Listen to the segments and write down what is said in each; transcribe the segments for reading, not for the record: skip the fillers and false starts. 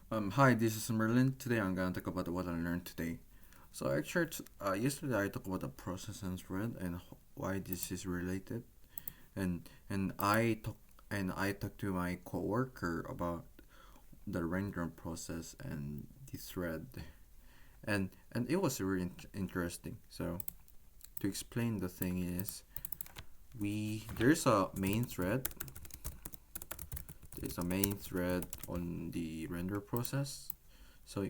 Hi, this is Merlin. Today I'm gonna talk about what I learned today. So actually, yesterday I talked about the process and thread and why this is related, and I talked to my coworker about the render process and the thread, and it was really interesting. So to explain the thing is, there's a main thread. There's a main thread on the render process. So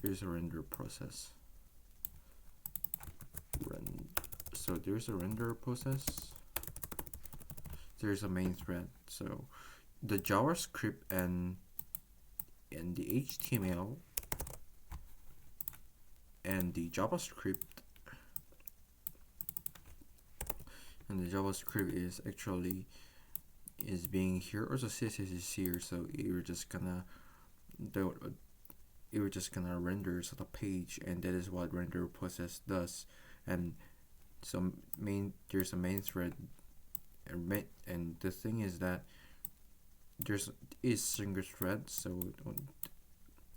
there's a render process. So there's a render process. There's a main thread. So the JavaScript and the HTML and the JavaScript is actually is being here, or the CSS is here. So you're just gonna do you're just gonna render the page, and that is what render process does. And so there's a main thread, and the thing is that there's is single thread. So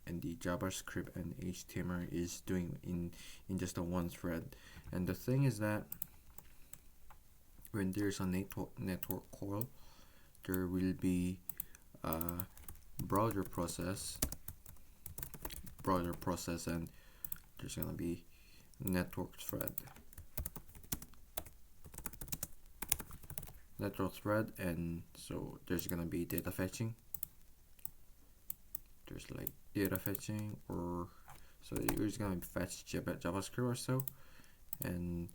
and the JavaScript and HTML is doing in just a one thread. And the thing is that when there's a network call, there will be a browser process, and there's gonna be network thread, and so there's gonna be data fetching. There's like data fetching, or so you're just gonna fetch JavaScript or so, and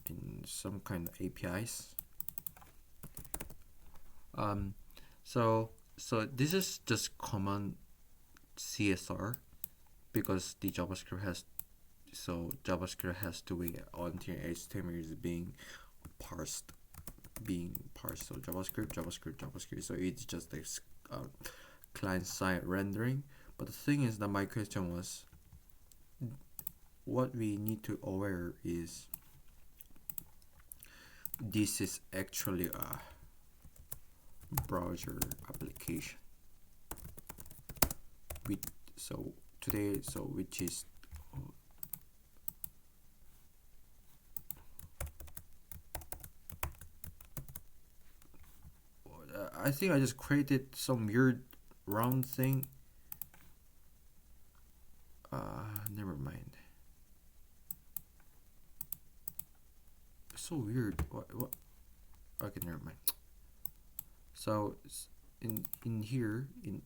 in some kind of APIs. Um, so this is just common CSR, because the JavaScript has to wait until HTML is parsed, So JavaScript. So it's just this client side rendering. But the thing is that my question was, what we need to aware is this is actually a browser application. With so today, so which is I think I just created some weird round thing. Never mind. So weird. What? Okay, never mind. So in here in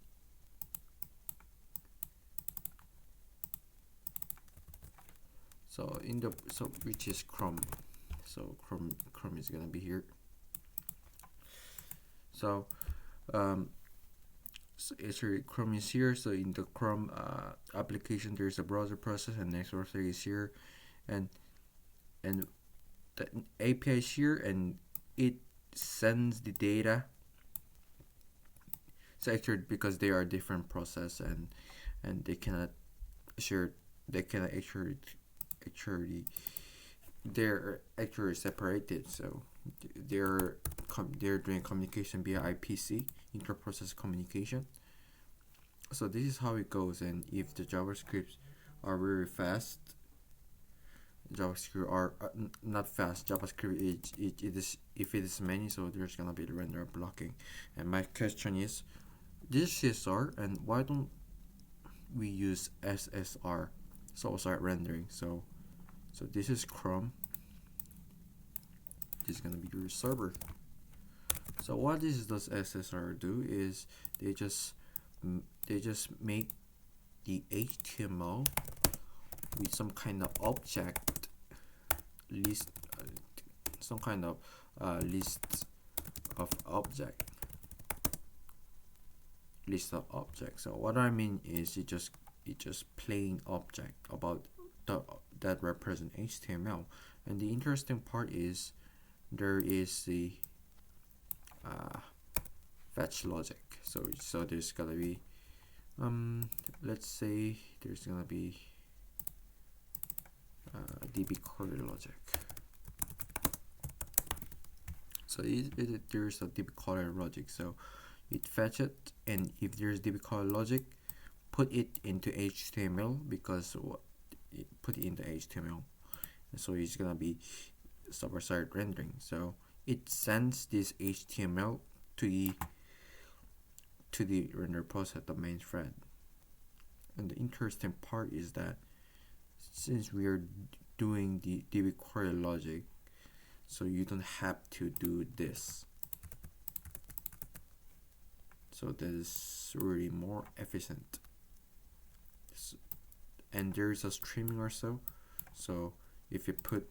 so in the so which is Chrome. So Chrome is gonna be here. So so actually Chrome is here. So in the Chrome application, there's a browser process, and network thread is here, and and the API is here, and it sends the data. So actually, because they are different process, and they cannot share, they cannot actually they're actually separated. So they're they're doing communication via IPC, interprocess communication. So this is how it goes. And if the JavaScripts are very fast, JavaScript are not fast. JavaScript it is, if it is many, so there's gonna be the render blocking. And my question is, this is CSR, and why don't we use SSR, server-side rendering? So this is Chrome. This is gonna be your server. So what this does SSR do is they just make the HTML with some kind of object list, some kind of list of object. So what I mean is it just plain object about that represent HTML. And the interesting part is there is the fetch logic. So there's gonna be let's say there's gonna be DB query logic. So there's a DB query logic. So it fetch it, and if there's dbColor logic, put it into HTML, because put it into HTML, so it's gonna be server-side rendering. So it sends this HTML to the render process, the main thread. And the interesting part is that since we are doing the dbQuery logic, so you don't have to do this. So that is really more efficient. And there is a streaming also. So if you put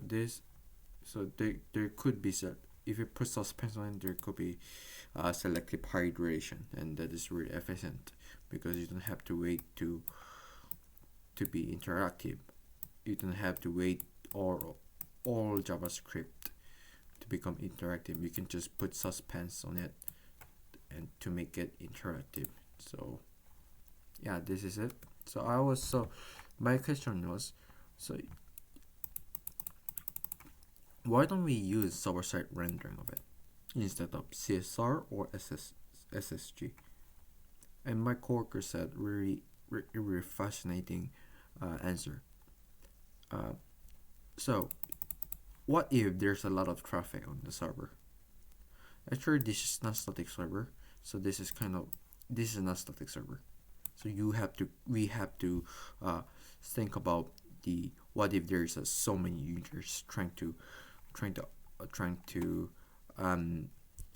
this, so there could be if you put suspense on it, there could be selective hydration, and that is really efficient because you don't have to wait to be interactive. You don't have to wait all JavaScript to become interactive. You can just put suspense on it and to make it interactive. So yeah, this is it. So my question was, so why don't we use server-side rendering of it instead of CSR or SSG? And my coworker said really fascinating answer. So what if there's a lot of traffic on the server? Actually, this is not static server, so this is not static server. So we have to think about the what if there's so many users trying to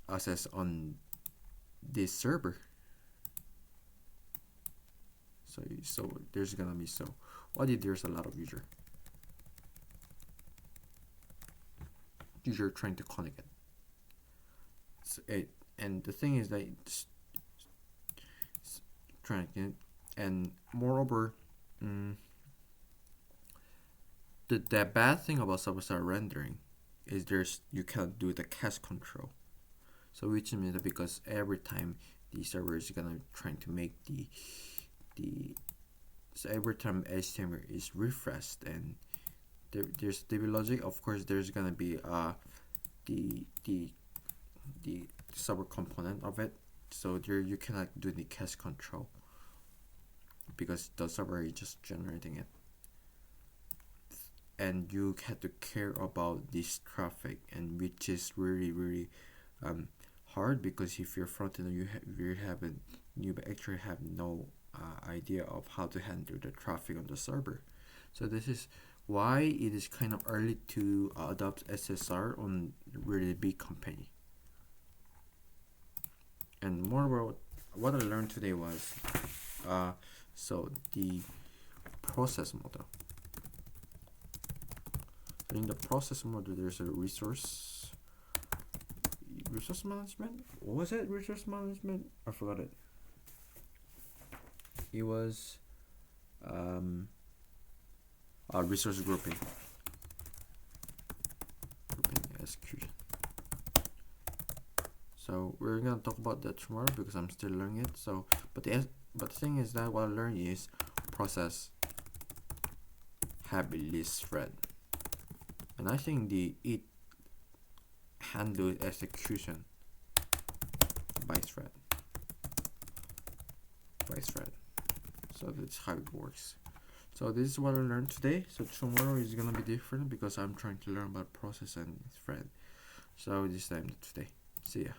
access on this server. So there's gonna be, so what if there's a lot of user trying to connect it? And the thing is that it's trying to, and moreover, the bad thing about server-side rendering is you cannot do the cache control. So which means that because every time the server is gonna trying to make so every time HTML is refreshed and there's DB logic, of course there's gonna be the server component of it. So there you cannot do the cache control because the server is just generating it, and you have to care about this traffic, and which is really hard, because if you're front end, you actually have no idea of how to handle the traffic on the server. So this is why it is kind of early to adopt SSR on really big company. And moreover, what I learned today was so the process model. So in the process model, there's a resource management. What was it? Resource management? I forgot it. It was resource grouping execution. So we're gonna talk about that tomorrow because I'm still learning it. So but the thing is that what I learned is process have a list thread, and I think it handled execution by thread. So that's how it works. So this is what I learned today. So tomorrow is gonna be different because I'm trying to learn about process and thread. So this time today. See ya.